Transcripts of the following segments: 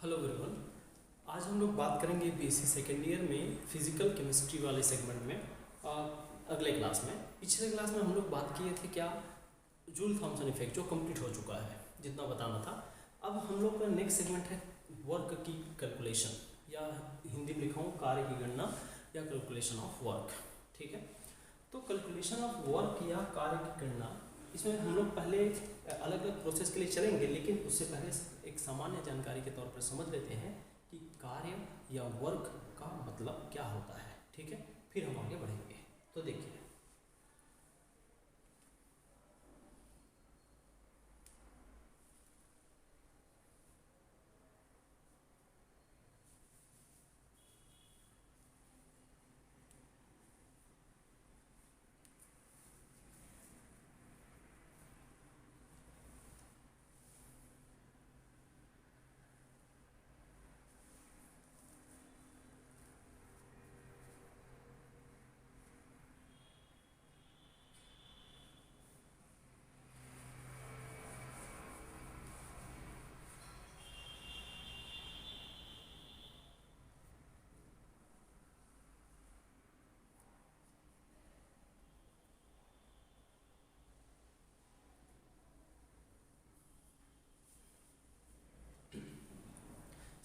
Hello everyone. आज हम लोग बात करेंगे बीएससी सेकेंड ईयर में फिजिकल केमिस्ट्री वाले सेगमेंट में। अगले क्लास में पिछले क्लास में हम लोग बात किए थे क्या जूल थॉमसन इफेक्ट, जो कंप्लीट हो चुका है, जितना बताना था। अब हम लोग का नेक्स्ट सेगमेंट है वर्क की कैलकुलेशन, या हिंदी में लिखा हूँ कार्य की गणना या कैलकुलेशन ऑफ वर्क। ठीक है, तो कैलकुलेशन ऑफ वर्क या कार्य की गणना, इसमें हम लोग पहले अलग अलग प्रोसेस के लिए चलेंगे, लेकिन उससे पहले एक सामान्य जानकारी के तौर पर समझ लेते हैं कि कार्य या वर्क का मतलब क्या होता है। ठीक है, फिर हम आगे बढ़ेंगे। तो देखिए,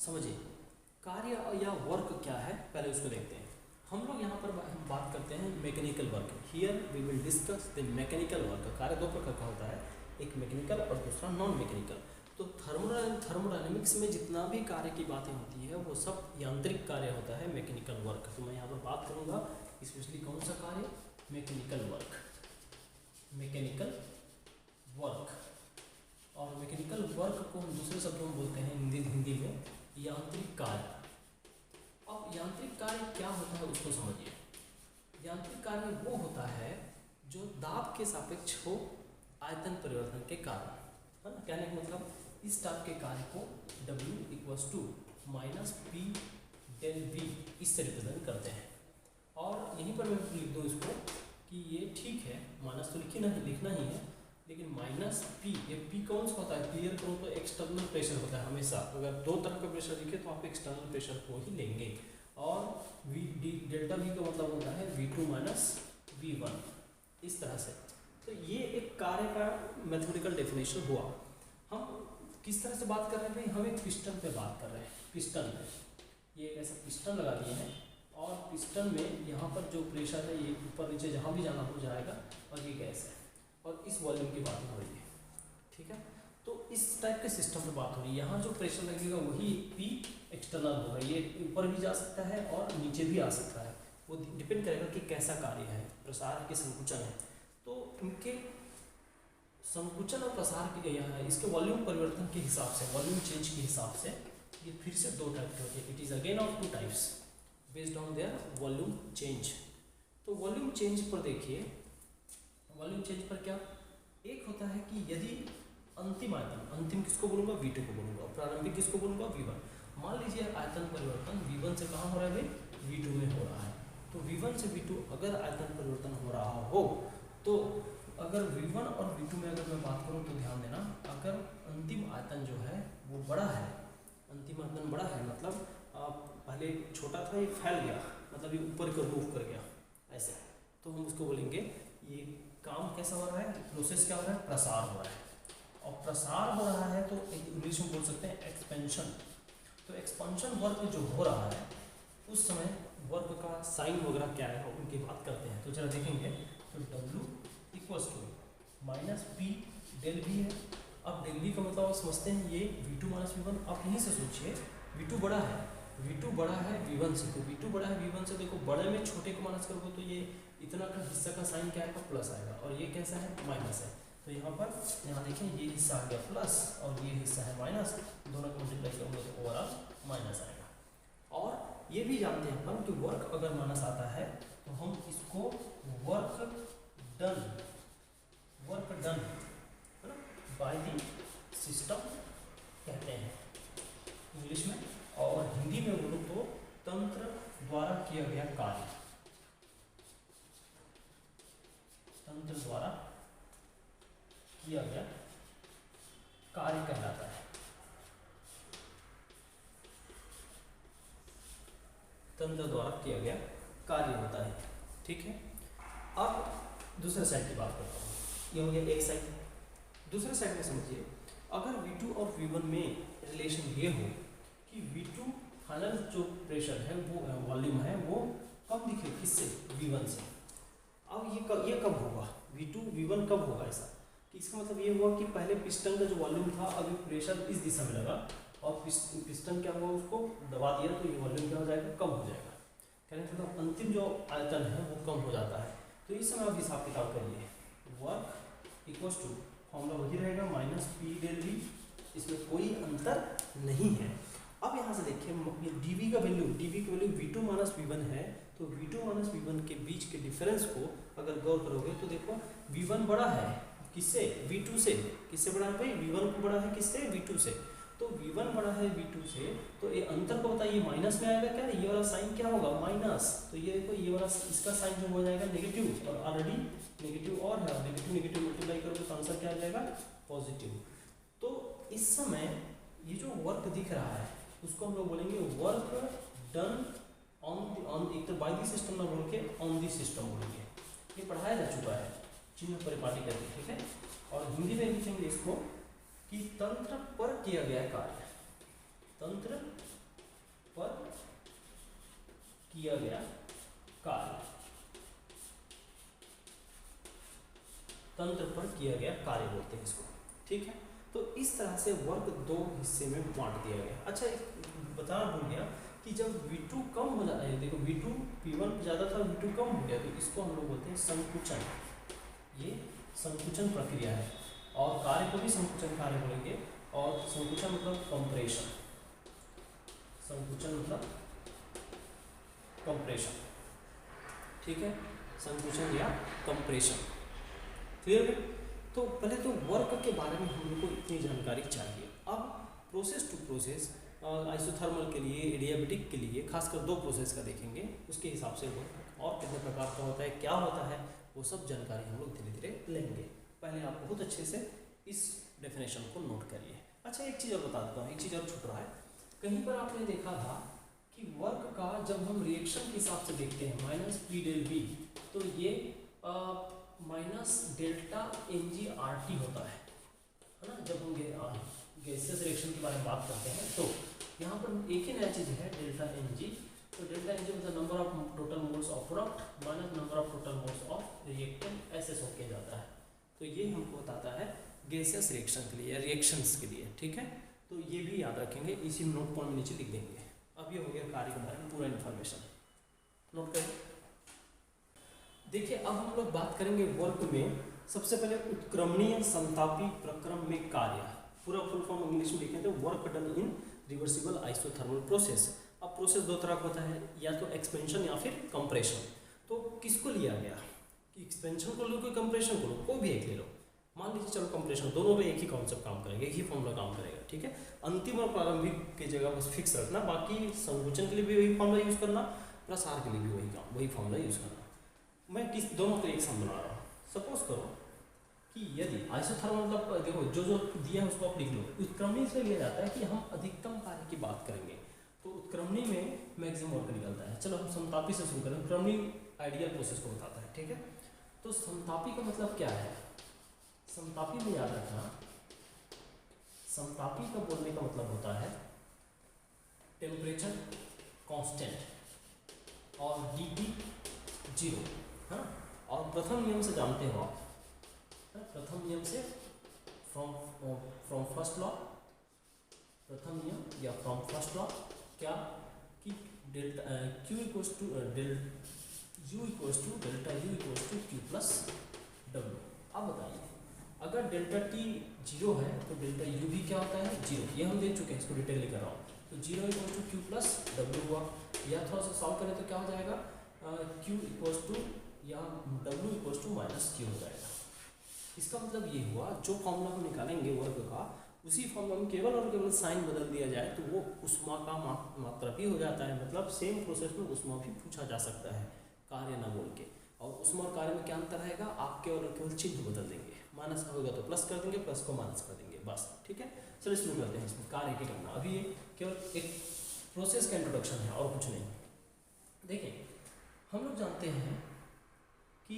समझिए कार्य या वर्क क्या है, पहले उसको देखते हैं। हम लोग यहाँ पर बात करते हैं mechanical work. Here we will discuss the mechanical work. कार्य दो प्रकार का होता है, एक मैकेनिकल और दूसरा नॉन मैकेनिकल। तो थर्मोडायनेमिक्स में जितना भी कार्य की बातें होती है वो सब यांत्रिक कार्य होता है, मैकेनिकल वर्क। तो मैं यहाँ पर बात करूँगा स्पेशली कौन सा कार्य, मैकेनिकल वर्क। मैकेनिकल वर्क और मैकेनिकल वर्क को हम दूसरे शब्दों में बोलते हैं हिंदी में यांत्रिक कार्य। अब यांत्रिक कार्य क्या होता है उसको समझिए। यांत्रिक कार्य वो होता है जो दाब के सापेक्ष हो आयतन परिवर्तन के कारण, है ना। कहने का मतलब इस टाइप के कार्य को W equals to minus p del v इससे रिप्रेजेंट करते हैं। और यहीं पर मैं लिख दूँ इसको कि ये ठीक है, माइनस तो लिखना ही है, लेकिन माइनस पी, ये पी कौन सा होता है, क्लियर करो तो एक्सटर्नल प्रेशर होता है हमेशा। अगर दो तरह का प्रेशर दिखे तो आप एक्सटर्नल प्रेशर को ही लेंगे। और वी डी डेल्टा वी का मतलब होता है V2 माइनस V1, इस तरह से। तो ये एक कार्य का मैथमेटिकल डेफिनेशन हुआ। हम किस तरह से बात कर रहे हैं, हम एक पिस्टन पे बात कर रहे हैं। पिस्टन में ये एक ऐसा पिस्टन लगा दिए हैं और पिस्टन में यहाँ पर जो प्रेशर है ये ऊपर नीचे जहाँ भी जाना हो जाएगा, और ये गैस है और इस वॉल्यूम की बात हो रही है। ठीक है, तो इस टाइप के सिस्टम पे बात हो रही है। यहाँ जो प्रेशर लगेगा वही पी एक्सटर्नल होगा, ये ऊपर भी जा सकता है और नीचे भी आ सकता है। वो डिपेंड करेगा कि कैसा कार्य है, प्रसार है कि संकुचन है। तो इनके संकुचन और प्रसार के यहाँ इसके वॉल्यूम परिवर्तन के हिसाब से, वॉल्यूम चेंज के हिसाब से ये फिर से दो टाइप के होते हैं। It is again of two types based on their volume change. तो वॉल्यूम चेंज पर देखिए, वॉल्यूम चेंज पर क्या एक होता है कि यदि अंतिम आयतन, अंतिम किसको बोलूँगा, V2 को बोलूँगा, प्रारंभिक किसको बोलूँगा, V1। मान लीजिए आयतन परिवर्तन V1 से कहाँ हो रहा है भाई, V2 में हो रहा है। तो V1 से V2 अगर आयतन परिवर्तन हो रहा हो, तो अगर V1 और V2 में अगर मैं बात करूँ तो ध्यान देना, अगर अंतिम आयतन जो है वो बड़ा है, अंतिम आयतन बड़ा है मतलब पहले छोटा था ये फैल गया, मतलब ये ऊपर को मूव कर गया ऐसे, तो हम उसको बोलेंगे ये काम कैसा हो रहा है, प्रोसेस क्या हो रहा है, प्रसार हो रहा है। और प्रसार हो रहा है तो इंग्लिश में बोल सकते हैं एक्सपेंशन। तो एक्सपेंशन वर्क जो हो रहा है उस समय वर्क का साइन वगैरह क्या है उनकी बात करते हैं। तो जरा देखेंगे, तो W equals to minus p del v है। अब डेल वी का मतलब समझते हैं, ये V2 माइनस V1। आप यहीं से सोचिए, V2 बड़ा है, V2 बड़ा है V1 से, तो V2 बड़ा है V1 से, देखो बड़े में छोटे को माइनस करोगे तो ये इतना का हिस्सा का साइन क्या आएगा, प्लस आएगा, और ये कैसा है, माइनस है। तो यहाँ पर यहाँ देखिए ये हिस्सा आ गया प्लस और ये हिस्सा है माइनस, दोनों को मल्टीप्लाई करोगे तो ओवरऑल माइनस आएगा। और ये भी जानते हैं अपन कि वर्क अगर माइनस आता है तो हम इसको वर्क डन है ना, बाय द सिस्टम कहते हैं इंग्लिश में। और हिंदी में बोलूँ तो तंत्र द्वारा किया गया कार्य, तंत्र द्वारा किया गया कार्य कहलाता है। तंत्र द्वारा किया गया कार्य होता है। ठीक है, अब दूसरे साइड की बात करता हूँ। ये हो गया एक साइड। दूसरे साइड में समझिए, अगर V2 और V1 में रिलेशन ये हो कि V2 फाइनल जो प्रेशर है वो वॉल्यूम है वो कम दिखे किससे, V1 से। अब ये कब होगा, V2 V1 कब होगा ऐसा कि इसका मतलब ये हुआ कि पहले पिस्टन का जो वॉल्यूम था अभी प्रेशर इस दिशा में लगा और पिस्टन क्या हुआ, उसको दबा दिया तो ये वॉल्यूम क्या हो जाएगा, कम हो जाएगा। कहने का मतलब अंतिम जो आयतन है वो कम हो जाता है। तो इस समय आप हिसाब किताब करिए, वर्क इक्वल्स टू फॉर्मूला वही रहेगा माइनस पी डेल वी, इसमें कोई अंतर नहीं है। अब यहाँ से देखिए ये dv का वैल्यू V2 माइनस V1 है, तो V2 माइनस V1 के बीच के डिफरेंस को अगर गौर करोगे तो देखो V1 बड़ा है किससे, V2 से। किससे बड़ा है भाई, V1 को बड़ा है किससे, V2 से। तो V1 बड़ा है V2 से, तो ये अंतर को बताइए माइनस में आएगा क्या, ये वाला साइन क्या होगा, माइनस। तो ये देखो ये वाला इसका साइन जो हो जाएगा नेगेटिव, और ऑलरेडी नेगेटिव और है, नेगेटिव मल्टीप्लाई करोगे तो आंसर क्या आ जाएगा, पॉजिटिव। तो इस समय ये जो वर्क दिख रहा है उसको हम लोग बोलेंगे वर्क डन ऑन एक तो बाय द सिस्टम ना बोल के ऑन द सिस्टम बोलेंगे। ये पढ़ाया जा चुका है चिन्ह परिपाटी करके, ठीक है। और हिंदी में लिखेंगे इसको कि तंत्र पर किया गया कार्य, तंत्र पर किया गया कार्य, तंत्र पर किया गया कार्य बोलते हैं इसको, ठीक है। तो इस तरह से वर्क दो हिस्से में बांट दिया गया। अच्छा एक बताना भूल गया कि जब V2 कम हो जाता है, देखो V2 P1 ज़्यादा था, V2 कम हो गया, तो इसको हम लोग बोलते हैं संकुचन। ये संकुचन प्रक्रिया है और कार्य को भी संकुचन कार्य बोलेंगे। और संकुचन मतलब कंप्रेशन, संकुचन मतलब कंप्रेशन, ठीक है, संकुचन या कंप्रेशन, क्लियर है। तो पहले तो वर्क के बारे में हम लोग को इतनी जानकारी चाहिए। अब प्रोसेस टू प्रोसेस आइसोथर्मल के लिए, एडियाबेटिक के लिए खासकर दो प्रोसेस का देखेंगे, उसके हिसाब से वर्क और कितने प्रकार का होता है, क्या होता है, वो सब जानकारी हम लोग धीरे धीरे लेंगे। पहले आप बहुत अच्छे से इस डेफिनेशन को नोट करिए। अच्छा एक चीज़ और बता देता हूँ, एक चीज़ और छूट रहा है। कहीं पर आपने देखा था कि वर्क का जब हम रिएक्शन के हिसाब से देखते हैं माइनस पी डेल वी, तो ये माइनस डेल्टा NG/RT होता है ना। जब हम गैसियस रिएक्शन के बारे में बात करते हैं तो यहाँ पर एक ही नया चीज़ है डेल्टा NG। तो डेल्टा NG मतलब number of total moles of product minus number of total moles of reactant, ऐसे सो किया जाता है। तो ये हमको बताता है गैसियस रिएक्शन के लिए या रिएक्शंस के लिए, ठीक है। तो ये भी याद रखेंगे, इसी नोट पॉइंट नीचे लिख देंगे। अब ये हो गया कार्य के बारे में पूरा इन्फॉर्मेशन, नोट करें। देखिए अब हम लोग बात करेंगे वर्क में। सबसे पहले उत्क्रमणीय समतापी प्रक्रम में कार्य, पूरा फुल फॉर्म इंग्लिश में लिखें तो work done in reversible isothermal process. अब प्रोसेस दो तरह का होता है, या तो एक्सपेंशन या फिर कंप्रेशन। तो किसको लिया गया कि एक्सपेंशन को लो कि कंप्रेशन को लो, कोई भी एक ले लो। मान लीजिए चलो कंप्रेशन, दोनों में एक ही कॉन्सेप्ट काम करेंगे, एक ही फॉर्मूला काम करेगा, ठीक है। अंतिम और प्रारंभिक की जगह बस फिक्स रखना, बाकी संकुचन के लिए भी वही फॉर्मूला यूज़ करना, प्लस आर के लिए भी वही फॉर्मूला यूज़ करना। मैं किस दोनों को एक साथ बना रहा हूँ। सपोज करो कि यदि आइसोथर्मल मतलब देखो जो जो दिया है उसको आप लिख लो। उत्क्रमणी से लिया जाता है कि हम अधिकतम कार्य की बात करेंगे, तो उत्क्रमणी में मैक्सिमम वर्क निकलता है। चलो हम समतापी से शुरू करें। उत्क्रमणी आइडियल प्रोसेस को बताता है, ठीक है। तो समतापी का मतलब क्या है, समतापी में याद रखना, समतापी का बोलने का मतलब होता है टेम्परेचर कांस्टेंट और dT 0, हाँ। और प्रथम नियम से जानते हो आप, प्रथम नियम से फ्रॉम फर्स्ट लॉ, प्रथम नियम या फ्रॉम फर्स्ट लॉ क्या कि delta Q equals to U equals to delta U equals to Q plus W। अब बताइए अगर डेल्टा T 0 है तो डेल्टा U भी क्या होता है, 0। ये हम देख चुके हैं, इसको डिटेल लिख रहा हूँ। तो 0 equals to Q plus W हुआ, या थोड़ा सा सॉल्व करें तो क्या हो जाएगा, Q इक्वल्स टू या W equals to minus Q हो जाएगा। इसका मतलब ये हुआ जो फॉर्मूला हम निकालेंगे वर्ग का, उसी फॉर्मूला में केवल और केवल साइन बदल दिया जाए तो वो उष्मा का मात्रा भी हो जाता है। मतलब सेम प्रोसेस में उष्मा भी पूछा जा सकता है, कार्य ना बोल के। और उष्मा और कार्य में क्या अंतर रहेगा, आप केवल चिन्ह बदल देंगे, माइनस का होगा तो प्लस कर देंगे, प्लस को माइनस कर देंगे, बस, ठीक है। चलिए शुरू करते हैं इसमें कार्य की करना। अभी ये केवल एक प्रोसेस का इंट्रोडक्शन है और कुछ नहीं। देखिए हम लोग जानते हैं कि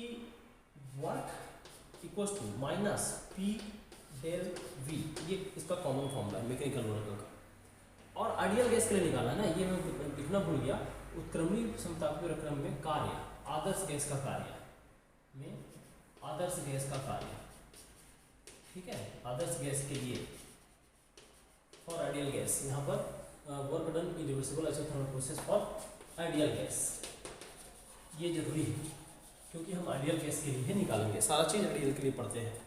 work equals to minus p del v, ये इसका कॉमन फॉर्मूला है मैकेनिकल वर्क का। और आइडियल गैस के लिए निकाला है ना, ये मैं लिखना भूल गया, उत्क्रमणीय समतापीय क्रम में कार्य, आदर्श गैस का कार्य में, आदर्श गैस का कार्य, ठीक है, आदर्श गैस के लिए फॉर आइडियल गैस, यहाँ पर work done irreversible isothermal process for ideal gas, ये जरूरी है क्योंकि हम आइडियल गैस के लिए निकालेंगे, सारा चीज आइडियल के लिए पढ़ते हैं।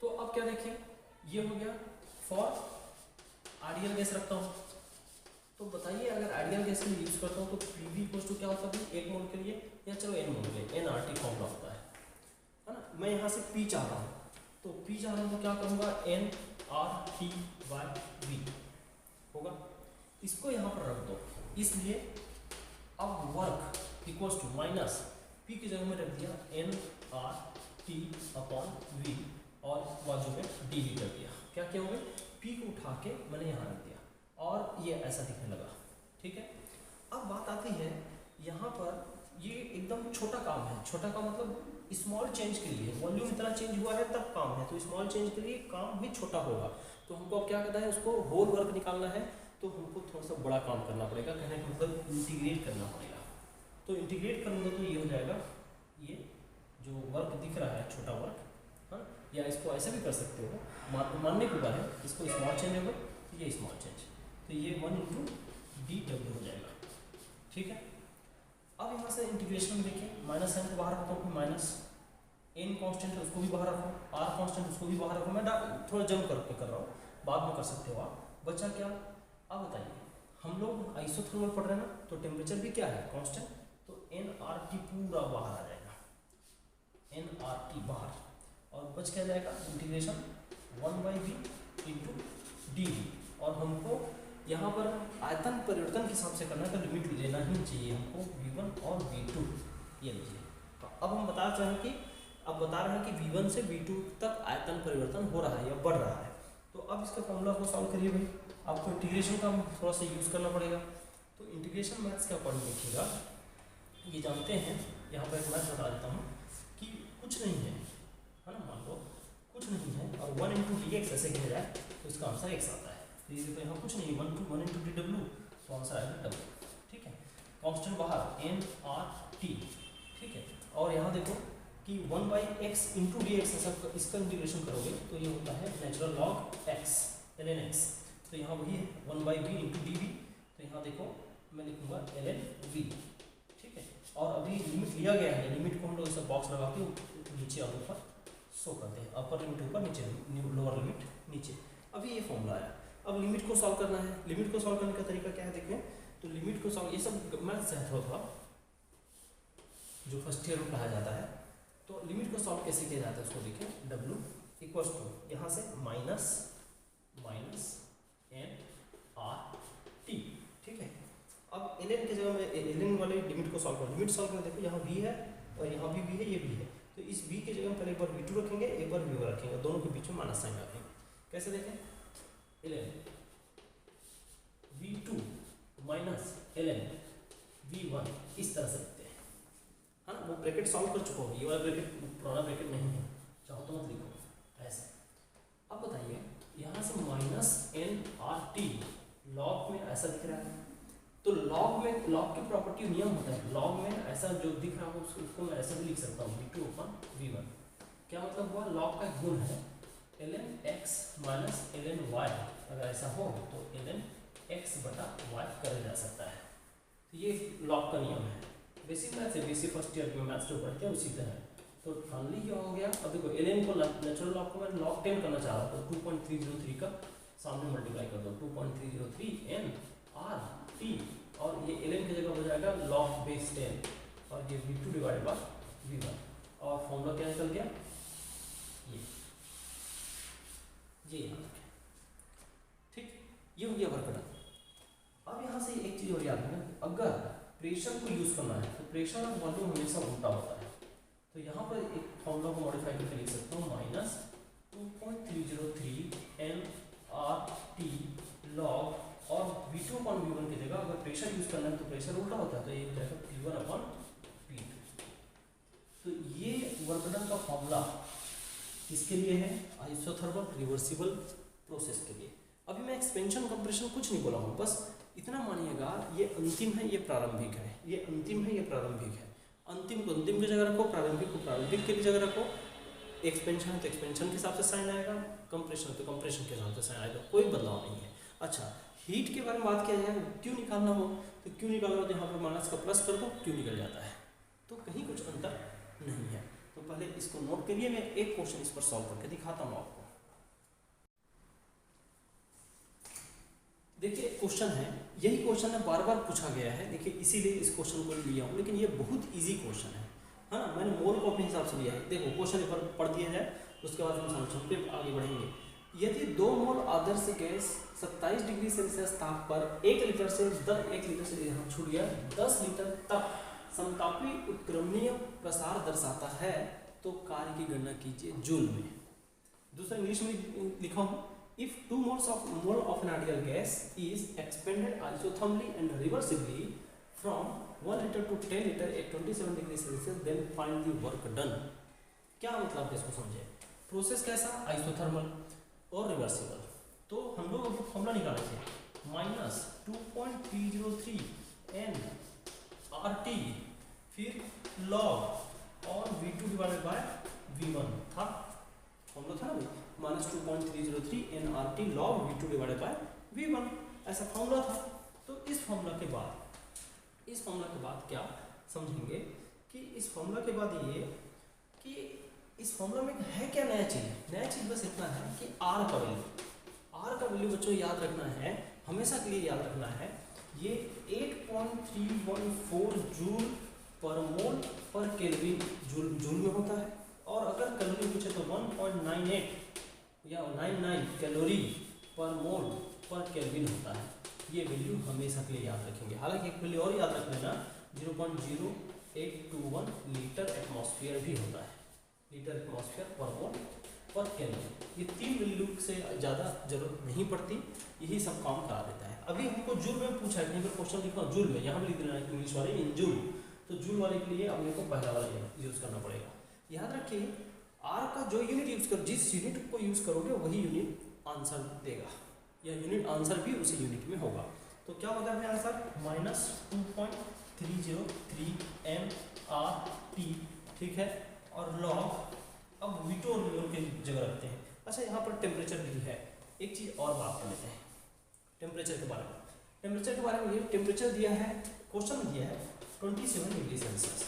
तो अब क्या देखें, ये हो गया फॉर आइडियल गैस रखता हूँ। तो बताइए अगर आइडियल गैस के लिए यूज करता हूँ तो पीवी इक्वल्स टू क्या होता है, एक मोल के लिए या चलो एन मोल के लिए एनआरटी फॉर्मूला होता है ना। मैं यहाँ से पी चाह रहा हूँ, तो पी चाह रहा हूँ तो क्या करूँगा, n r t by v होगा, इसको यहाँ पर रख दो। इसलिए अब work equals to minus p की जगह में रख दिया n r t upon v और बाजू में डी वी कर दिया। क्या क्या हो गया, पी को उठा के मैंने यहाँ रख दिया और ये ऐसा दिखने लगा, ठीक है। अब बात आती है यहाँ पर, ये एकदम छोटा काम है, छोटा काम मतलब स्मॉल चेंज के लिए, वॉल्यूम इतना चेंज हुआ है तब काम है, तो स्मॉल चेंज के लिए काम भी छोटा होगा। तो हमको अब क्या करना है, उसको होल वर्क निकालना है, तो हमको थोड़ा सा बड़ा काम करना पड़ेगा, कहने का मतलब इंटीग्रेट करना पड़ेगा। तो इंटीग्रेट करूँगा तो ये हो जाएगा, ये जो वर्क दिख रहा है छोटा वर्क, हाँ, या इसको ऐसे भी कर सकते हो, मानने की बात है, इसको स्मॉल चेंज होगा तो ये स्मॉल चेंज, तो ये 1 इंटू डी डब्ल्यू हो जाएगा, ठीक है। अब यहाँ से इंटीग्रेशन देखिए, माइनस साइन को बाहर रखता हूँ, माइनस एन कांस्टेंट है उसको भी बाहर रखो, आर कांस्टेंट उसको भी बाहर रखो, मैं थोड़ा जम करके कर रहा हूँ, बाद में कर सकते हो आप। बचा क्या, अब बताइए हम लोग आइसोथर्मल पढ़ रहे हैं ना, तो टेम्परेचर भी क्या है कांस्टेंट, तो एन आर टी पूरा बाहर आ जाएगा, एन आर टी बाहर, और बच क्या जाएगा integration 1/v into D we. और हमको यहाँ पर आयतन परिवर्तन के हिसाब से करना है, तो लिमिट लेना ही चाहिए हमको v1 और v2, ये लीजिए। तो अब हम बता रहे हैं कि v1 से v2 तक आयतन परिवर्तन हो रहा है या बढ़ रहा है। तो अब इसका फॉर्मूला को सॉल्व करिए भाई, आपको इंटीग्रेशन का थोड़ा सा यूज़ करना पड़ेगा। तो इंटीग्रेशन मैथ्स का पढ़ लिखिएगा, ये जानते हैं, यहाँ पर एक मैथ बता देता हूँ कि कुछ नहीं है ना, मान लो कुछ नहीं है और 1 इंटू डी एक्स ऐसे किया जाए तो इसका आंसर x आता है। तो ये देखो यहाँ कुछ नहीं, 1 इंटू डी डब्ल्यू, तो आंसर आएगा डब्ल्यू, ठीक है। कांस्टेंट बाहर एन आर टी, ठीक है। और यहाँ देखो कि 1/x इंटू डी एक्स, ऐसा इसका इंटीग्रेशन करोगे तो ये होता है natural log x ln x, तो यहाँ वही है 1/v इंटू डी वी, तो यहाँ देखो मैं लिखूँगा ln v, ठीक है। और अभी लिमिट लिया गया है, लिमिट को हम लोग ऐसा बॉक्स लगा के नीचे और ऊपर शो करते हैं, अपर लिमिट ऊपर, नीचे लोअर लिमिट नीचे। अभी ये फॉर्मूला आया, अब लिमिट को सॉल्व करना है। लिमिट को सॉल्व करने का तरीका क्या है देखें, तो लिमिट को सॉल्व, ये सब मैथ्स है थोड़ा जो फर्स्ट ईयर में पढ़ाया जाता है। तो लिमिट को सॉल्व कैसे किया जाता है उसको देखें, w इक्वल्स टू यहाँ से माइनस एन आर टी, ठीक है। अब ln की जगह में ln वाले लिमिट को सॉल्व करो, लिमिट सॉल्व करें, देखो यहाँ v है और यहाँ भी v है, ये भी है, तो इस v की जगह में पहले एक बार v2 रखेंगे, एक बार v1 रखेंगे, दोनों के बीच में माइनस साइन रखेंगे। कैसे देखें, ln v2 minus ln v1, इस तरह से लिखते हैं, है ना। वो ब्रैकेट सॉल्व कर चुका हूँ, ये वाला ब्रैकेट पुराना ब्रैकेट नहीं है, चाहो तो मत लिखो ऐसे। अब बताइए यहाँ से minus n r t log में ऐसा दिख रहा है, तो लॉग में, लॉग की प्रॉपर्टी नियम होता है, लॉग में ऐसा जो दिख रहा हो उसको मैं ऐसे भी लिख सकता हूँ v2 अपॉन v1। क्या मतलब हुआ, लॉग का गुण है ln x minus ln y, अगर ऐसा हो तो ln x बटा y करा जा सकता है। तो ये लॉग का नियम है, बेसिक मैथ्स है, बेसिक फर्स्ट ईयर में मैथ्स जो पढ़ते हैं उसी तरह। तो फाइनली क्या हो गया, अब देखो ln को नेचुरल लॉग को मैं log 10 करना चाह रहा हूँ, तो 2.303 का सामने मल्टीप्लाई कर दो, 2.303 n r t, और ये ln की जगह हो जाएगा log बेस 10 और ये v2 डिवाइडेड बाय v1, और फॉर्मूला क्या निकल गया, ये यहाँ रखें, ठीक, ये हो गया वर्क डन। अब यहाँ से एक चीज और याद रखना, अगर प्रेशर को यूज करना है तो प्रेशर और वॉल्यूम हमेशा उल्टा होता है। तो यहाँ पर एक फॉर्मूला को मॉडिफाई करके लिख सकता हूँ, minus 2.303 n r t log और V2 अपॉन V1 की जगह अगर प्रेशर यूज करना है तो प्रेशर उल्टा होता है, तो ये हो जाएगा P1 अपॉन P2। तो ये वर्क डन का फॉर्मूला इसके लिए है, आइसोथर्मल रिवर्सिबल प्रोसेस के लिए। अभी मैं एक्सपेंशन कंप्रेशन कुछ नहीं बोला हूँ, बस इतना मानिएगा ये अंतिम है, ये प्रारंभिक है, ये अंतिम है, ये प्रारंभिक है। अंतिम को अंतिम की जगह रखो, प्रारंभिक को प्रारंभिक की जगह रखो। एक्सपेंशन है तो एक्सपेंशन के हिसाब से साइन आएगा, कंप्रेशन तो कंप्रेशन के हिसाब से साइन आएगा, कोई बदलाव नहीं है। अच्छा, हीट के बारे में बात किया जाए, क्यों निकालना हो तो क्यों निकालना हो, तो यहाँ पर माइनस का प्लस कर दो, क्यों निकल जाता है, तो कहीं कुछ अंतर नहीं है। तो पहले इसको नोट करिए, मैं एक क्वेश्चन इस पर सॉल्व करके दिखाता हूँ आपको। देखिए क्वेश्चन है, यही क्वेश्चन है, बार बार पूछा गया है, देखिए इसीलिए इस क्वेश्चन को लिया हूँ, लेकिन ये बहुत इजी क्वेश्चन है ना, मैंने मोल को अपने हिसाब से लिया है। देखो क्वेश्चन पर पढ़ दिया जाए, उसके बाद हम सॉल्यूशन पे आगे बढ़ेंगे। यदि 2 मोल आदर्श गैस 27 डिग्री सेल्सियस ताप पर 1 लीटर से 10 लीटर तक समतापी उत्क्रमणीय प्रसार दर्शाता है, तो कार्य की गणना कीजिए जूल में। दूसरा इंग्लिश में लिखा हूँ, if 2 mole of an ideal gas is expanded isothermally and reversibly from 1 liter to 10 liter at 27 degree Celsius, then find the work done। क्या मतलब है इसको समझे, प्रोसेस कैसा, आइसोथर्मल और रिवर्सिबल। तो हम लोग अब फॉर्मूला निकाले थे, माइनस 2.303 n RT, फिर लॉग और V2 डिवाइडेड बाय V1 था, फॉर्मूला था ना भाई, minus 2.303 n RT log V2 divided by V1, ऐसा फॉर्मूला था। तो इस फॉर्मूला के बाद क्या समझेंगे कि इस फॉर्मूला के बाद ये कि इस फॉर्मूला में है क्या नया चीज़ बस इतना है कि R का वैल्यू बच्चों याद रखना है, हमेशा के लिए याद रखना है, ये 8.314 जूल पर मोल पर केल्विन जूल में होता है, और अगर कैलोरी पूछे तो 1.98 या 99 कैलोरी पर मोल पर केल्विन होता है। ये वैल्यू हमेशा के लिए याद रखेंगे। हालांकि एक वैल्यू और याद रख लेना, 0.0821 लीटर एटमॉस्फेयर भी होता है, लीटर एटमॉस्फेयर पर मोल पर केल्विन। ये 3 वैल्यू से ज़्यादा जरूरत नहीं पड़ती, यही सब काम करा देता है। अभी हमको जूल में पूछा है, कहीं पर क्वेश्चन लिखा जूल में, यहाँ पर लिख देना है इंग्लिश वाले इन जूल, तो जूल वाले के लिए अपने को पहला वाला यूज़ करना पड़ेगा। याद रखिए R का जो यूनिट यूज़ कर, जिस यूनिट को यूज़ करोगे वही यूनिट आंसर देगा, या यूनिट आंसर भी उसी यूनिट में होगा। तो क्या होता है अपने आंसर, माइनस 2.303 m RT, ठीक है, और लॉग, अब V2 और V1 की जगह रखते हैं। अच्छा, यहाँ पर टेम्परेचर भी है, एक चीज़ और बात कर लेते हैं टेम्परेचर के बारे में। ये टेम्परेचर दिया है, क्वेश्चन दिया है 27 डिग्री सेल्सियस।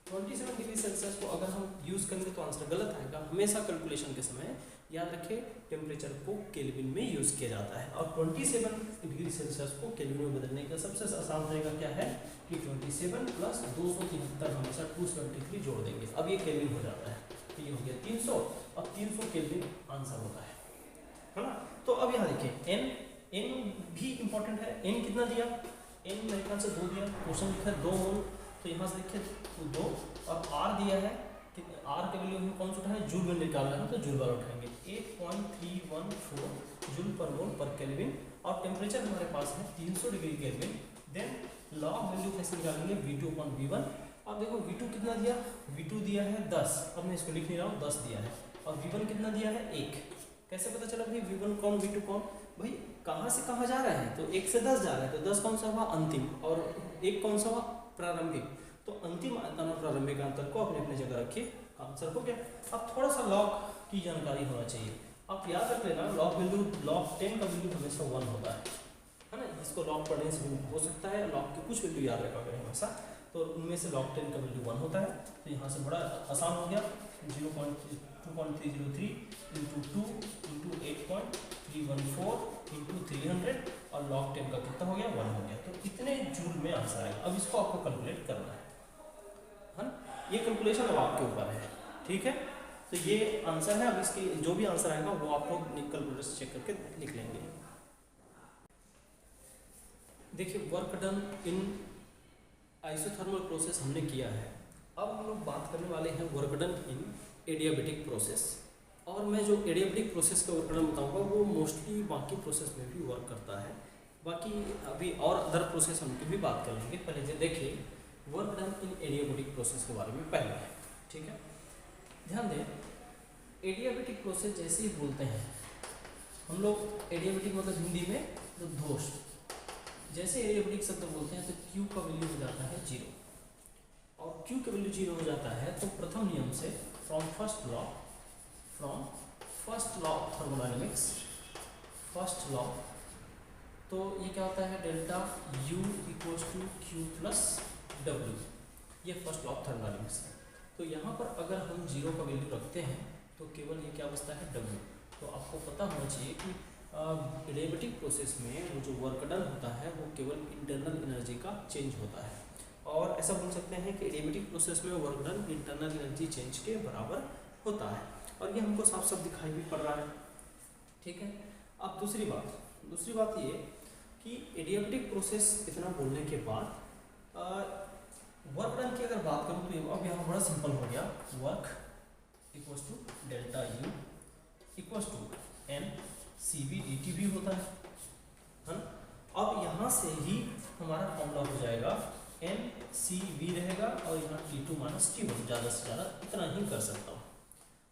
27 डिग्री सेल्सियस को अगर हम यूज़ करेंगे तो आंसर गलत आएगा। हमेशा कैलकुलेशन के समय याद रखें, टेम्परेचर को केल्विन में यूज़ किया जाता है, और 27 डिग्री सेल्सियस को केल्विन में बदलने का सबसे आसान तरीका क्या है कि 27 प्लस 273 हमेशा 273 जोड़ देंगे, अब ये केल्विन हो जाता है, तो ये हो गया 300, और 300 केल्विन आंसर होता है ना। तो अब यहाँ देखिए n भी इम्पोर्टेंट है, n कितना दिया, n मेरे ख्याल से 2 दिया, क्वेश्चन लिखा है 2 मोल, तो यहाँ से देखिए 2, और R दिया है कि R के वैल्यू कौन सा उठाए, जूल में निकालना है तो जूल वाला उठाएंगे, 8.314 जूल पर मोल पर केल्विन, और टेम्परेचर हमारे पास है 300 degree kelvin. Then log value कैसे निकालेंगे, V2 अपॉन V1। अब देखो V2 कितना दिया, V2 दिया है 10, अब मैं इसको लिख नहीं रहा हूँ, 10 दिया है, और V1 कितना दिया है 1। कैसे पता चला भाई V1 कौन V2 कौन, भाई कहाँ से कहाँ जा रहे हैं, तो 1 से 10 जा रहा है, तो 10 कौन सा हुआ अंतिम, और 1 कौन सा हुआ प्रारंभिक, तो अंतिम और प्रारंभिक अंतर को अपने अपने जगह रखिए, आंसर हो गया। अब थोड़ा सा लॉग की जानकारी होना चाहिए, आप याद रख लेना, लॉग वैल्यू, लॉग 10 का वैल्यू हमेशा 1 होता है ना, इसको लॉग पढ़ने से हो सकता है, लॉग की कुछ वैल्यू याद रखा करें हमेशा, तो उनमें से लॉग 10 का वैल्यू 1 होता है, तो यहाँ से बड़ा आसान हो गया, 0.2.303 इंटू 2 इंटू 8.314 इंटू 300, और लॉग 10 का कितना हो गया, 1 हो गया, तो इतने जूल में आंसर आएगा। अब इसको आपको कैलकुलेट करना है ना, ये कैलकुलेशन अब आपके ऊपर है, ठीक है। तो ये आंसर है, अब इसकी जो भी आंसर आएगा वो आप लोग कैलकुलेटर से चेक करके लिख लेंगे। देखिए work done in isothermal process हमने किया है, अब हम लोग बात करने वाले हैं work done in adiabatic process. और मैं जो एडियाबेटिक प्रोसेस का वर्क डन बताऊँगा वो मोस्टली बाकी प्रोसेस में भी वर्क करता है, बाकी अभी और अदर प्रोसेस हम की भी बात कर लेंगे। पहले जो देखिए work done in adiabatic process के बारे में पहले, ठीक है। ध्यान दें, एडियाबेटिक प्रोसेस जैसे ही बोलते हैं हम लोग, एडियाबेटिक मतलब हिंदी में तो दोष, जैसे एडियाबेटिक शब्द बोलते हैं तो Q का वैल्यू हो जाता है 0, और Q का वैल्यू 0 हो जाता है तो प्रथम नियम से from first law of thermodynamics, first law, तो ये क्या होता है, delta U equals to Q plus W, ये फर्स्ट लॉ ऑफ थर्मोडायनेमिक्स है। तो यहाँ पर अगर हम 0 का वैल्यू रखते हैं तो केवल ये क्या बचता है, W। तो आपको पता होना चाहिए कि एडियाबेटिक प्रोसेस में वो जो वर्क डन होता है वो केवल इंटरनल एनर्जी का चेंज होता है, और ऐसा बोल सकते हैं कि एडियाबेटिक प्रोसेस में work done internal energy change के बराबर होता है, और ये हमको साफ साफ दिखाई भी पड़ रहा है, ठीक है। अब दूसरी बात ये कि एडियाबेटिक प्रोसेस इतना बोलने के बाद वर्क डन की अगर बात करूँ तो अब यहाँ बड़ा सिंपल हो गया, work equals to delta U equals to n CV dt भी होता है ना। अब यहाँ से ही हमारा फॉर्मूला हो जाएगा n CV रहेगा और यहाँ T2 माइनस T1, ज़्यादा से ज़्यादा इतना ही कर सकता हूँ।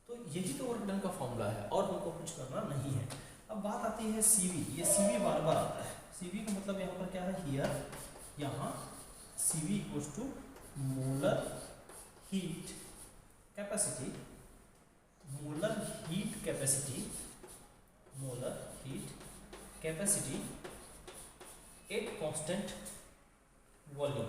तो यही तो वर्क डन का फॉर्मूला है और हमको कुछ करना नहीं है। अब बात आती है CV, ये CV बार बार आता है। CV का मतलब यहाँ पर क्या है, हियर, यहाँ CV equals to molar heat capacity, molar heat capacity at constant volume,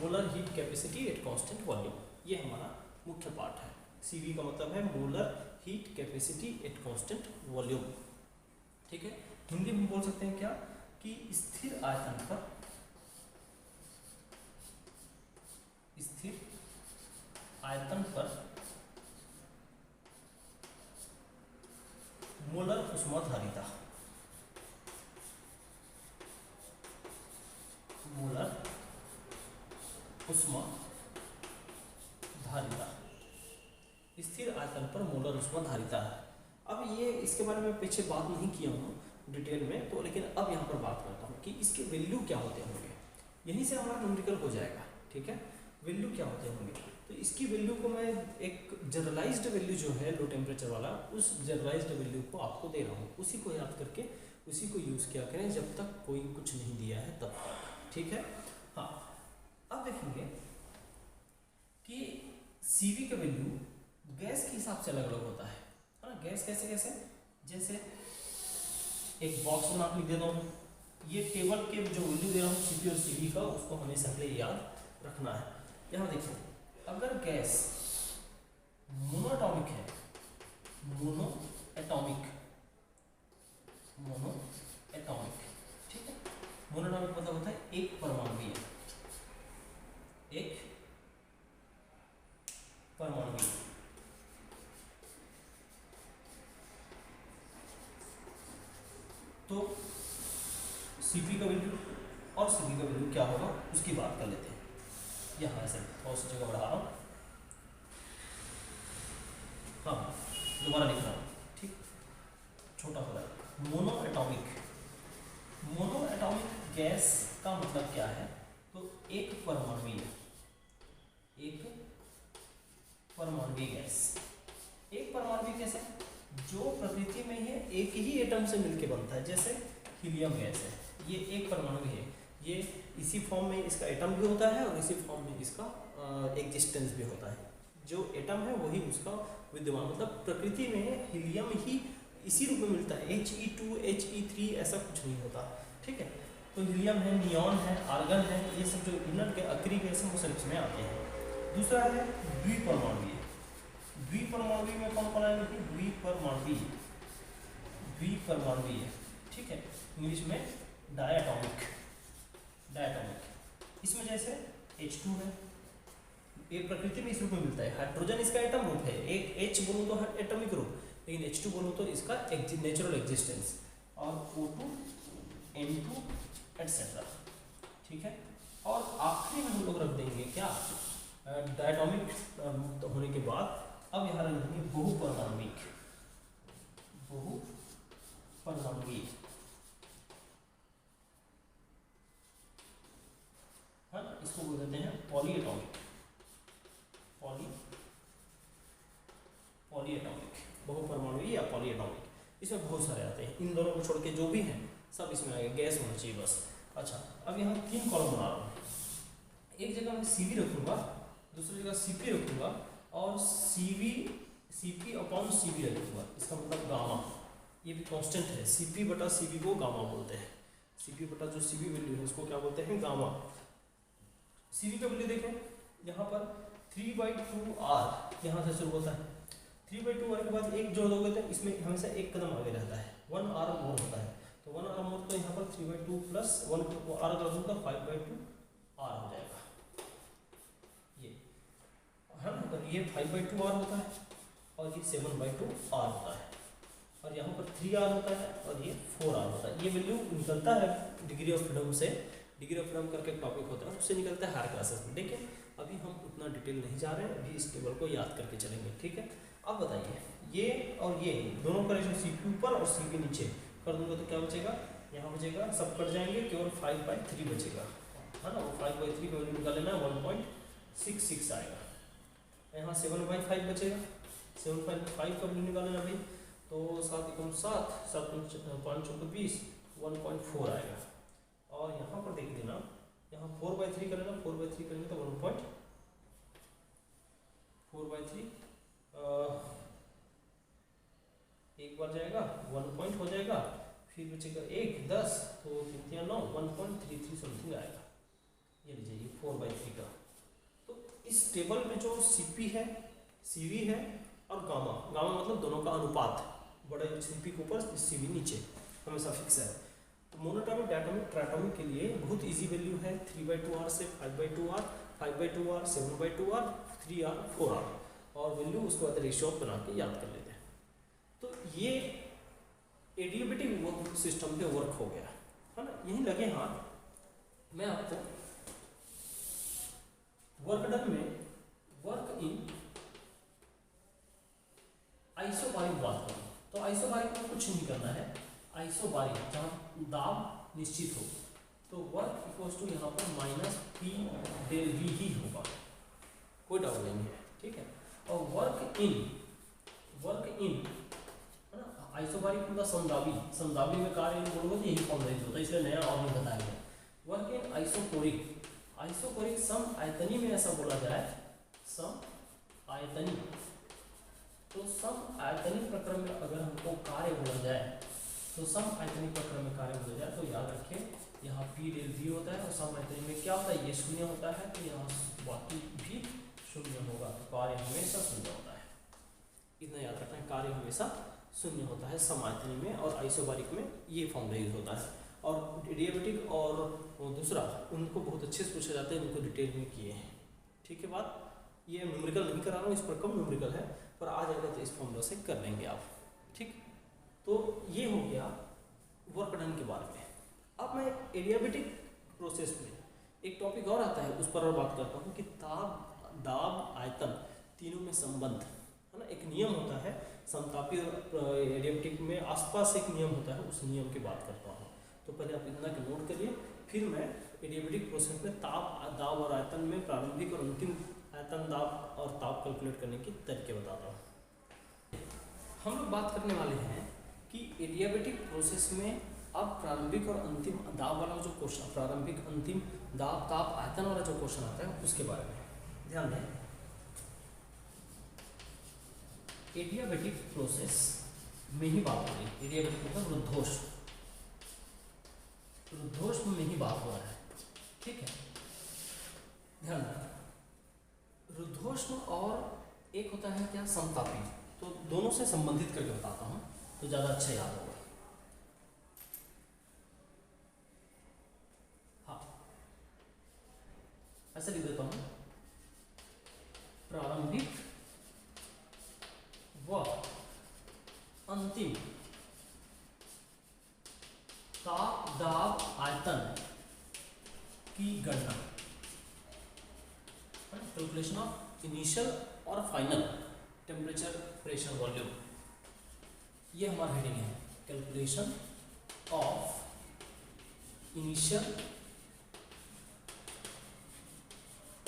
molar heat capacity at constant volume, ये हमारा मुख्य पार्ट है। CV का मतलब है molar heat capacity at constant volume, ठीक है। हिंदी में बोल सकते हैं क्या, कि स्थिर आयतन पर मोलर ऊष्माधारिता, स्थिर आयतन पर मोलर ऊष्माधारिता है। अब ये इसके बारे में पीछे बात नहीं किया हूँ डिटेल में, तो लेकिन अब यहाँ पर बात करता हूँ कि इसके वैल्यू क्या होते होंगे, यहीं से हमारा न्यूमेरिकल हो जाएगा, ठीक है। वैल्यू क्या होते होंगे, तो इसकी वैल्यू को मैं एक जनरलाइज्ड वैल्यू जो है लो टेम्परेचर वाला, उस जनरलाइज्ड वैल्यू को आपको दे रहा हूँ, उसी को याद करके उसी को यूज़ किया करें जब तक कोई कुछ नहीं दिया है तब तक, ठीक है। हाँ, अब देखेंगे कि CV का वैल्यू गैस के हिसाब से अलग अलग होता है ना। गैस कैसे, जैसे एक बॉक्स में आप लिख देता हूँ, ये टेबल के जो वैल्यू दे रहा हूँ CV और CV का, उसको हमेशा के लिए याद रखना है। यहाँ देखिए, अगर गैस मोनोएटॉमिक है, मोनोएटॉमिक, ठीक है। मोनोएटॉमिक मतलब होता है एक परमाणुवीय, तो CV का वैल्यू और CV का वैल्यू क्या होगा उसकी बात कर लेते हैं। यहाँ ऐसे बहुत सी जगह बढ़ा रहा हूँ, हाँ दोबारा लिख रहा हूँ, ठीक, छोटा हो रहा है। मोनोएटॉमिक गैस का मतलब क्या है, तो एक परमाणुवीय गैस, एक परमाणुवीय गैस है जो प्रकृति में है एक ही एटम से मिलकर बनता है, जैसे हीलियम गैस है, ये एक परमाणु है, ये इसी फॉर्म में इसका एटम भी होता है और इसी फॉर्म में इसका एग्जिस्टेंस भी होता है। जो एटम है वही उसका विद्यमान, मतलब प्रकृति में हीलियम ही इसी रूप में मिलता है, He2 He3 ऐसा कुछ नहीं होता, ठीक है। तो हीलियम है, नियॉन है, आर्गन है, ये सब जो यूनिट के अक्री गैस हैं वो सब इसमें आते हैं। दूसरा है द्विपरमाणुवीय, द्विपरमाणुवीय में कौन कौन आएगा, द्विपरमाणुवीय, ठीक है, इंग्लिश में डायटॉमिक, इसमें जैसे H2 है, ये प्रकृति में इस रूप में मिलता है, हाइड्रोजन इसका एटम रूप है, एक H बोलूँ तो एटॉमिक रूप, लेकिन H2 बोलूँ तो इसका नेचुरल एग्जिस्टेंस, और O2 N2 एटसेट्रा, ठीक है। और आखिरी में हम लोग रख देंगे क्या, डायटॉमिक होने के बाद अब यहाँ रख देंगे बहुपरमाणुविक, ए, है ना, इसको बोल देते हैं पॉलीएटॉमिक, पॉलीएटॉमिक बहुपरमाणुई या पॉलीएटॉमिक। इसमें बहुत सारे आते हैं, इन दोनों को छोड़ के जो भी हैं सब इसमें आएगा, गैस होना चाहिए बस। अच्छा, अब यहाँ 3 कॉलम बना रहा हूँ, एक जगह मैं Cv रखूँगा, दूसरी जगह Cp रखूँगा और Cp अपॉन Cv रखूँगा, इसका मतलब गामा, ये भी कांस्टेंट है, Cp बटा Cv को गामा बोलते हैं, Cp बटा जो Cv वैल्यू है उसको क्या बोलते हैं, गामा। Cv का वैल्यू देखें, यहाँ पर 3/2r यहाँ से शुरू होता है, 3/2r के बाद एक जोड़ दोगे तो इसमें हमेशा एक कदम आगे रहता है, 1r मोर होता है, तो 1r मोर तो यहाँ पर 3/2 प्लस 1 r कर दूँगा 5/2r हो जाएगा, ये है ना, तो ये 5/2r होता है और ये 7/2r होता है, और यहाँ पर 3r होता है और ये 4r होता है। ये वैल्यू निकलता है डिग्री ऑफ फ्रीडम से, डिग्री ऑफ फ्रीडम करके टॉपिक होता है, उससे निकलता है हायर क्लासेस में। देखिए अभी हम उतना डिटेल नहीं जा रहे हैं, अभी इस टेबल को याद करके चलेंगे, ठीक है। अब बताइए, ये और ये दोनों का रेशो Cp ऊपर और Cp नीचे कर दूंगा तो क्या बचेगा, यहाँ बचेगा, सब कट जाएंगे, केवल 5/3 बचेगा, है ना, वो 5/3 का वैल्यू निकाल लेना, 1.66 आएगा। यहाँ 7/5 बचेगा, 7/5 का वैल्यू निकाल लेना भाई, तो 7 एकम 7, 7 5 चौके 20, 1.4 आएगा। और यहाँ पर देख लेना, यहाँ 4/3 कर लेना, 4/3 करेंगे तो 4/3 एक बार जाएगा 1 पॉइंट हो जाएगा, फिर बचेगा 1 10 तो 3 या 9 1.33 समथिंग आएगा, ये लीजिए 4/3 का। तो इस टेबल में जो Cp है, Cv है और गामा, गामा मतलब दोनों का अनुपात, बड़े Cp के ऊपर Cv नीचे हमेशा फिक्स है। तो मोनोटॉमिक डायटोमिक ट्राइटोमिक के लिए बहुत इजी वैल्यू है, 3/2r से 5/2r, 5/2r 7/2r, 3r 4r, और वैल्यू उसके बाद रेशियो बना के याद कर लेते हैं। तो ये एडियाबेटिक सिस्टम पे वर्क हो गया, है ना, यहीं लगे हाथ। मैं आपको वर्क डन में वर्क इन आइसोबारिक बात करूँ तो आइसोबारिक में कुछ नहीं करना है, आइसोबारिक जहाँ दाब निश्चित हो तो वर्क इक्वल्स टू यहाँ पर -P del V ही होगा, कोई डाउट नहीं है, ठीक है। और वर्क इन है ना, आइसोबारिक मतलब समदाबी, समदाबी में कार्य बोलोगे तो यही फॉर्म नहीं होता, इसलिए नया और नहीं बताया गया। वर्क इन आइसोकोरिक, आइसोकोरिक सम आयतनी में ऐसा बोला जाए, सम आयतनी, तो सम आयतनी प्रक्रम में अगर हमको कार्य बोला जाए, तो सम आयतनी प्रक्रम में कार्य बोला जाए तो याद रखें यहाँ P del V होता है, और सम आयतनी में क्या होता है, ये शून्य होता है, तो यहाँ बाकी भी शून्य होगा, तो कार्य हमेशा शून्य होता है, इतना याद रखना है, कार्य हमेशा शून्य होता है सम आयतनी में, और आइसोबारिक में ये फॉर्मूला यूज होता है। और एडियाबेटिक और दूसरा उनको बहुत अच्छे से पूछा जाता है, उनको डिटेल में किए हैं, ठीक है बात। ये न्यूमेरिकल नहीं करा रहा हूँ, इस पर कम न्यूमेरिकल है, पर आ जाएगा तो इस फॉर्मूला से कर लेंगे आप, ठीक। तो ये हो गया वर्क डन के बारे में। अब मैं एडियाबेटिक प्रोसेस में एक टॉपिक और आता है, उस पर और बात करता हूँ कि ताप, दाब, आयतन तीनों में संबंध, है ना, एक नियम होता है समतापी और एडियाबेटिक में आसपास एक नियम होता है, उस नियम की बात करता हूँ। तो पहले आप इतना के नोट करिए, फिर मैं एडियाबेटिक प्रोसेस में ताप, दाब और आयतन में प्रारंभिक और अंतिम आयतन, दाब और ताप कैलकुलेट करने के तरीके बताता हूँ। हम लोग बात करने वाले हैं कि एडियाबेटिक प्रोसेस में अब प्रारंभिक और अंतिम दाब वाला जो क्वेश्चन, प्रारंभिक अंतिम दाब ताप आयतन वाला जो क्वेश्चन आता है उसके बारे में ध्यान दें। एडियाबेटिक प्रोसेस में ही बात हो रही, एडियाबेटिक मतलब रुद्धोष्म में ही बात हो रहा है, ठीक है, ध्यान दें। रुद्धोष्म और एक होता है क्या, समतापी, तो दोनों से संबंधित करके बताता हूँ तो ज़्यादा अच्छा याद होगा। हाँ, ऐसा लिख देता हूँ, प्रारंभिक व अंतिम ताप, दाब, आयतन की गणना, कैलकुलेशन ऑफ इनिशियल और फाइनल टेम्परेचर, प्रेशर, वॉल्यूम, ये हमारा हेडिंग है, calculation of initial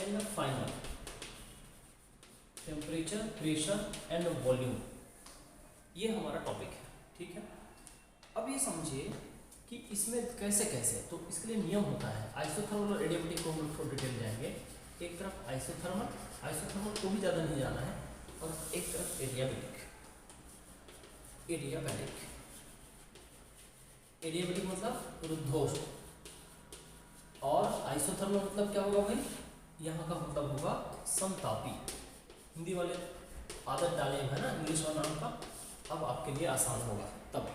and final temperature, pressure and volume, ये हमारा टॉपिक है। ठीक है, अब ये समझिए कि इसमें कैसे कैसे, तो इसके लिए नियम होता है। आइसोथर्मल और एडियाबैटिक को हम लोग थोड़ा डिटेल जाएंगे। एक तरफ आइसोथर्मल को भी ज़्यादा नहीं जाना है, और एक तरफ एडियाबैटिक मतलब रुद्धोष, और आइसोथर्मल मतलब क्या होगा भाई, यहाँ का मतलब होगा समतापी। हिंदी वाले आदत डाले हैं ना इंग्लिश वाला नाम का, अब आपके लिए आसान होगा। तब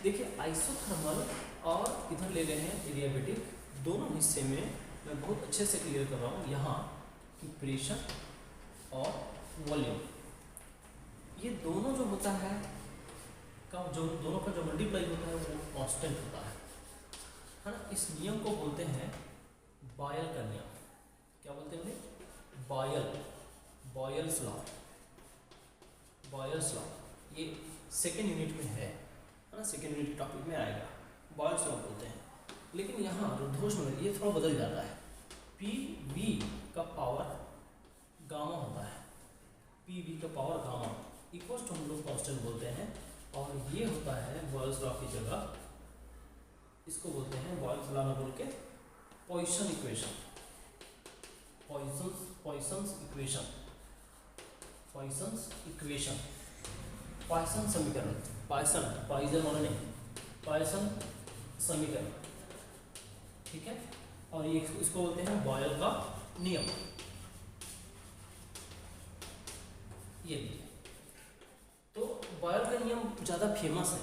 देखिए आइसोथर्मल और इधर ले रहे हैं एडियाबैटिक, दोनों हिस्से में मैं बहुत अच्छे से क्लियर कर रहा हूँ यहाँ कि प्रेशर और वॉल्यूम, ये दोनों जो होता है दोनों का जो मल्टीप्लाई होता है वो कांस्टेंट होता है ना। इस नियम को बोलते हैं बॉयल का नियम। क्या बोलते हैं? Boyle's law. ये सेकेंड यूनिट में है ना, सेकेंड यूनिट टॉपिक में आएगा, बॉयल्स लॉ बोलते हैं। लेकिन यहाँ रुद्धोष में ये थोड़ा बदल जाता है। पी वी का पावर गामा होता है, पी वी का पावर गामा इक्वल्स टू हम लोग कांस्टेंट बोलते हैं, और ये होता है बॉयल्स लॉ की जगह, इसको बोलते हैं बॉयल्स लॉ बोल के पॉइसन इक्वेशन, पॉइसन समीकरण, पॉइसन समीकरण। ठीक है, और ये इसको बोलते हैं बॉयल का नियम। ये भी तो बॉयल का नियम ज़्यादा फेमस है,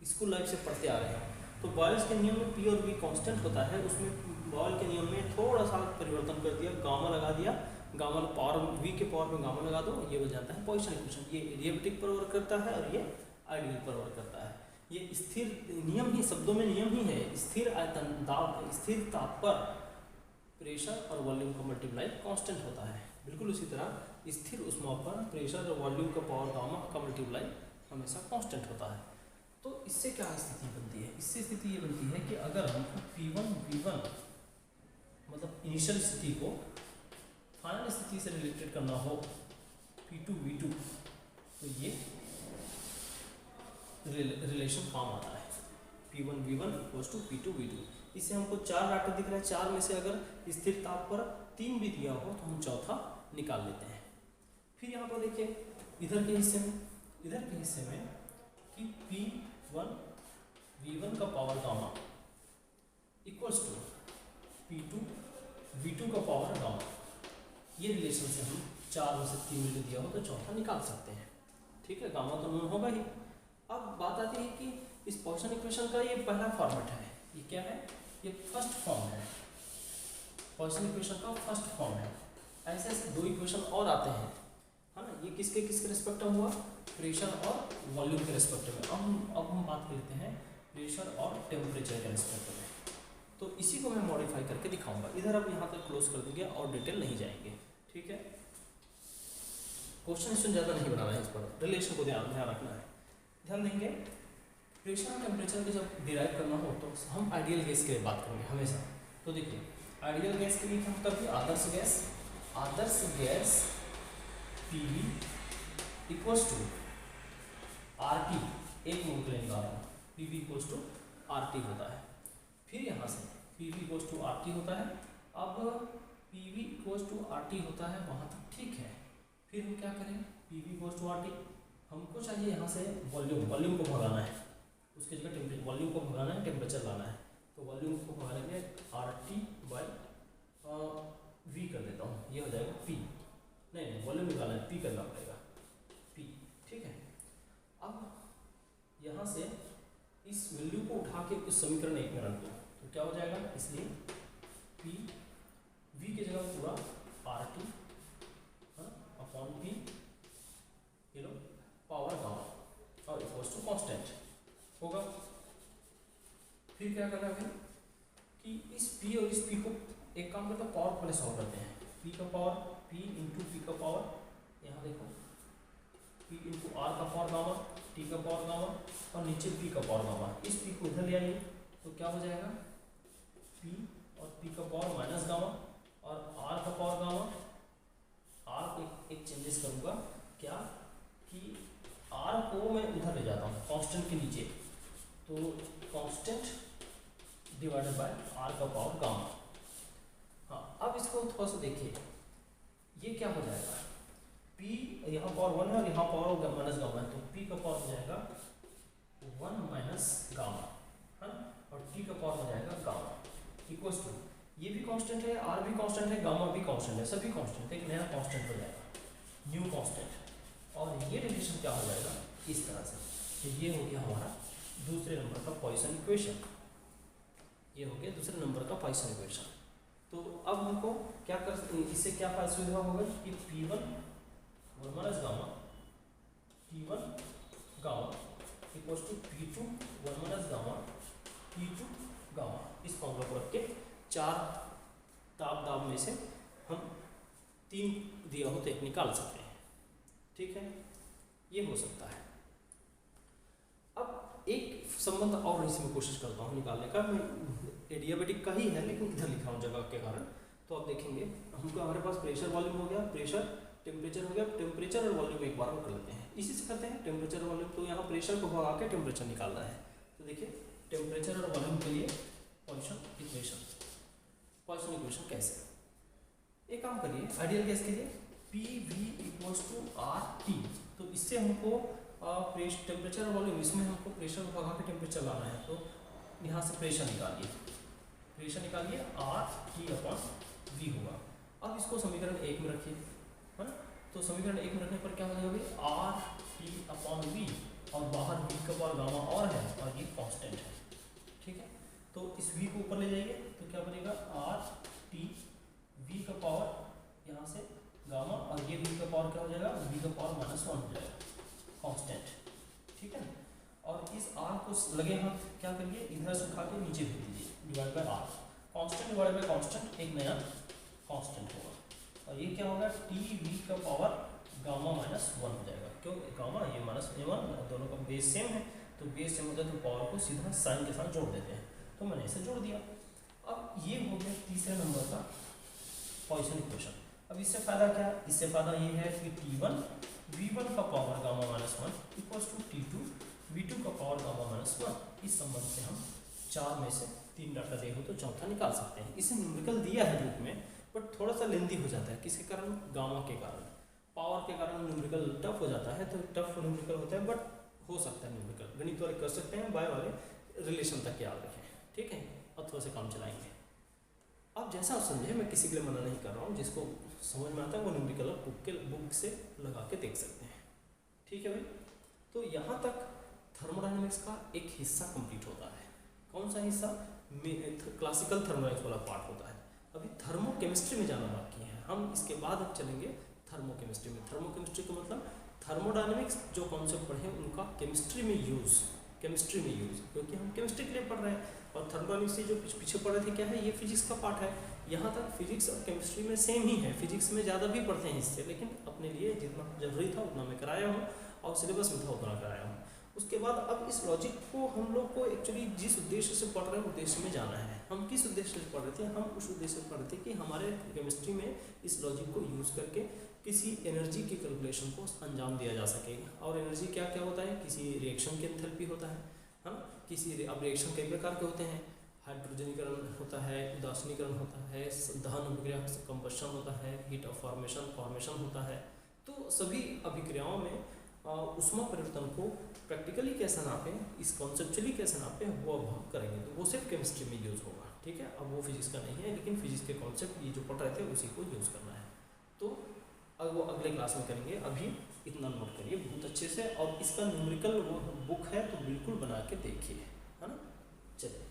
स्कूल लाइफ से पढ़ते आ रहे हैं। तो बॉयल्स के नियम में पी और वी कांस्टेंट होता है, उसमें बॉयल के नियम में थोड़ा सा परिवर्तन कर दिया, गामा लगा दिया, गामा पावर वी के पावर में गामा लगा दो, ये बन जाता है पॉइसन इक्वेशन। ये एडियाबैटिक पर वर्क करता है और ये आइडियल पर वर्क करता है। ये स्थिर नियम ही, शब्दों में नियम ही है, स्थिर आयतन दाब, स्थिर ताप पर प्रेशर और वॉल्यूम का मल्टीप्लाई कांस्टेंट होता है। बिल्कुल उसी तरह स्थिर ऊष्मा पर प्रेशर और वॉल्यूम का पावर गामा का मल्टीप्लाई हमेशा कांस्टेंट होता है। तो इससे क्या स्थिति बनती है? इससे स्थिति ये बनती है कि अगर हमको P1 V1 मतलब इनिशियल स्थिति को फाइनल स्थिति से रिलेटेड करना हो, P2 V2, तो ये रिलेशन फॉर्म आता है P1 V1 equals to P2 V2। इससे हमको 4 डाटा दिख रहा है, 4 में से अगर स्थिर ताप पर 3 भी दिया हो तो हम चौथा निकाल लेते हैं। फिर यहाँ पर देखिए इधर के हिस्से में कि P1 V1 का power gamma equals to P2 V2 का पावर गामा, ये रिलेशन से हम 4 में से 3 मिल दिया हो तो चौथा निकाल सकते हैं। ठीक है, गामा तो नॉन होगा ही। अब बात आती है कि इस पॉइसन इक्वेशन का ये पहला फॉर्मेट है, ये क्या है? ये फर्स्ट फॉर्म है, पॉइसन इक्वेशन का फर्स्ट फॉर्म है। ऐसे ऐसे 2 इक्वेशन और आते हैं, है ना। ये किसके रिस्पेक्ट में हुआ? प्रेशर और वॉल्यूम के रिस्पेक्ट में। अब हम बात करते हैं प्रेशर और टेम्परेचर के रिस्पेक्ट में। तो इसी को मैं मॉडिफाई करके दिखाऊंगा। इधर अब यहाँ तक क्लोज कर देंगे और डिटेल नहीं जाएंगे। ठीक है, क्वेश्चन ज़्यादा नहीं बनाना है, इस पर रिलेशन को ध्यान रखना है। ध्यान देंगे, प्रेशर और टेम्परेचर को जब डिराइव करना हो तो हम आइडियल गैस की बात करेंगे हमेशा। तो देखिए आइडियल गैस के लिए क्या होता है? आदर्श gas PV equals to RT, एक मोल के लिए निकाल रहा हूँ, PV इक्वल्स टू RT होता है। फिर यहाँ से PV इक्वल्स टू RT होता है। अब PV इक्वल्स टू RT होता है, वहाँ तक ठीक है। फिर हम क्या करें? PV इक्वल्स टू RT, हमको चाहिए यहाँ से वॉल्यूम को भगाना है, उसकी जगह टेम्परेचर, वॉल्यूम को भगाना है, टेम्परेचर लाना है। तो वॉल्यूम को भगाने के लिए RT बाय V कर देता हूँ, ये हो जाएगा P। नहीं, वॉल्यूम निकालना है, P करना पड़ेगा, P। ठीक है, अब यहाँ से इस वैल्यू को उठा के उस समीकरण 1 में रख दो तो क्या हो जाएगा? इसलिए P V की जगह पूरा RT upon P power gamma और इक्वल्स टू कांस्टेंट होगा। फिर क्या करना है कि इस P और इस P को एक काम करते हैं, पावर पहले सॉल्व करते हैं। P का पावर P इंटू P का पावर, यहाँ देखो P पी इंटू आर का पावर गामा, टी का पावर गामा और नीचे पी का पावर गामा। इस पी को इधर ले आइए तो क्या हो जाएगा, पी और पी का पावर माइनस गामा और आर का पावर गामा। आर को एक चेंजेस करूँगा क्या कि आर को मैं उधर ले जाता हूँ कांस्टेंट के नीचे, तो कांस्टेंट डिवाइडेड बाय आर का पावर गामा। हाँ, अब इसको थोड़ा सा देखिए, ये क्या हो जाएगा, P यहाँ पावर 1 है और यहाँ पावर होगा माइनस गामा है, तो P का पावर हो जाएगा 1 माइनस गामा है ना, और T का पावर हो जाएगा गामा इक्वल्स टू, ये भी कांस्टेंट है, R भी कांस्टेंट है, गामा भी कांस्टेंट है, सभी कांस्टेंट है, एक नया कांस्टेंट हो जाएगा, न्यू कांस्टेंट। और ये रिलेशन क्या हो जाएगा इस तरह से, तो ये हो गया हमारा दूसरे नंबर का पॉइसन इक्वेशन, ये हो गया दूसरे नंबर का पॉइसन इक्वेशन। तो अब हमको क्या कर सकते हैं, इससे क्या फायदा सुविधा होगा कि P1 minus gamma T1 gamma equals to P2 minus gamma T2 gamma. इस फॉर्मूला को रख के चार दाब में से हम 3 दिया हो तो एक निकाल सकते हैं, ठीक है, ये हो सकता है। अब एक संबंध और इसमें कोशिश करता हूँ निकालने का, मैं एडियाबेटिक का ही है लेकिन इधर लिखा हूँ जगह के कारण। तो अब देखेंगे हमको, हमारे पास प्रेशर वॉल्यूम हो गया, प्रेशर टेम्परेचर हो गया, टेम्परेचर और वॉल्यूम एक बार में कर लेते हैं, इसी से करते हैं टेम्परेचर और वॉल्यूम। तो यहाँ प्रेशर को भगा के टेम्परेचर निकालना है, तो देखिए टेम्परेचर और वॉल्यूम के लिए पॉइसन इक्वेशन कैसे, एक काम करिए आइडियल गैस के लिए p v equals to r t, तो इससे हमको टेम्परेचर और वॉल्यूम, इसमें हमको प्रेशर को भगा के टेम्परेचर लाना है, तो यहाँ से प्रेशर निकालिए आर टी अपॉन वी होगा। अब इसको समीकरण 1 में रखिए, है ना, तो समीकरण 1 में रखने पर क्या हो जाएगा, आर टी अपॉन वी और बाहर वी का पावर गामा और है और ये कांस्टेंट है, ठीक है। तो इस v को ऊपर ले जाइए तो क्या बनेगा, आर टी v का पावर यहाँ से गामा और ये v का पावर क्या हो जाएगा, v का पावर -1 हो जाएगा कांस्टेंट, ठीक है। और इस r को लगे हाथ क्या करिए, इधर से उठा के नीचे भेज दीजिए, divide by r, constant divide by constant एक नया कांस्टेंट होगा, और ये क्या होगा, टी वी का पावर गामा -1 हो जाएगा, क्यों गामा ये -1 दोनों का बेस सेम है, तो बेस सेम होता है तो पावर को सीधा साइन के साथ जोड़ देते हैं, तो मैंने इसे जोड़ दिया। अब ये हो गया तीसरे नंबर का पॉइसन इक्वेशन। अब इससे फायदा क्या है, इससे फायदा ये है कि T1 V1 का power gamma -1 equals to T2 V2 का पावर गामा -1। इस संबंध से हम 4 में से 3 डाटा दे हो तो चौथा निकाल सकते हैं। इसे न्यूमेरिकल दिया है रूप में, बट थोड़ा सा लेंदी हो जाता है, किसके कारण, गामा के कारण, पावर के कारण न्यूमेरिकल टफ हो जाता है, तो टफ न्यूमेरिकल होता है, बट हो सकता है न्यूमेरिकल, गणित वाले कर सकते हैं, बाय वाले रिलेशन तक याद रखें, ठीक है, और थोड़ा से काम चलाएंगे। अब जैसा आप समझे, मैं किसी के लिए मना नहीं कर रहा हूँ, जिसको समझ में आता है वो न्यूमेरिकल बुक से लगा के देख सकते हैं, ठीक है भाई। तो यहाँ तक थर्मोडायनेमिक्स का एक हिस्सा कंप्लीट होता है। कौन सा हिस्सा, क्लासिकल थर्मोडायनेमिक्स वाला पार्ट होता है। अभी थर्मोकेमिस्ट्री में जाना बाकी है, हम इसके बाद अब चलेंगे थर्मोकेमिस्ट्री में। थर्मोकेमिस्ट्री का मतलब थर्मोडायनेमिक्स जो कॉन्सेप्ट पढ़े उनका केमिस्ट्री में यूज़, क्योंकि हम केमिस्ट्री के लिए पढ़ रहे हैं, और थर्मोडायनेमिक्स से जो पीछे पढ़ रहे थे क्या है, ये फिजिक्स का पार्ट है। यहाँ तक फिजिक्स और केमिस्ट्री में सेम ही है, फिजिक्स में ज़्यादा भी पढ़ते हैं इससे, लेकिन अपने लिए जितना जरूरी था उतना मैं कराया हूँ, और सिलेबस में था उतना कराया हूँ। उसके बाद अब इस लॉजिक को हम लोग को एक्चुअली जिस उद्देश्य से पढ़ रहे हैं उद्देश्य में जाना है। हम किस उद्देश्य से पढ़ रहे थे, हम उस उद्देश्य से पढ़ रहे थे कि हमारे केमिस्ट्री में इस लॉजिक को यूज़ करके किसी एनर्जी की कैलकुलेशन को अंजाम दिया जा सके। और एनर्जी क्या क्या होता है, किसी रिएक्शन की एंथैल्पी होता है, हाँ, किसी अब रिएक्शन कई प्रकार के होते हैं, हाइड्रोजनीकरण होता है, उदासीनीकरण होता है, दहन अभिक्रिया कंबशन होता है, हीट ऑफ फॉर्मेशन होता है। तो सभी अभिक्रियाओं में ऊष्मा परिवर्तन को प्रैक्टिकली कैसे नापें, इस कॉन्सेप्चुअली कैसे नापें, वो अब हम करेंगे, तो वो सिर्फ केमिस्ट्री में यूज़ होगा, ठीक है। अब वो फिजिक्स का नहीं है, लेकिन फिजिक्स के कॉन्सेप्ट ये जो पढ़ रहे थे उसी को यूज़ करना है, तो अब वो अगले क्लास में करेंगे। अभी इतना नोट करिए बहुत अच्छे से, और इसका न्यूमेरिकल बुक है तो बिल्कुल बना के देखिए, है ना। चलिए।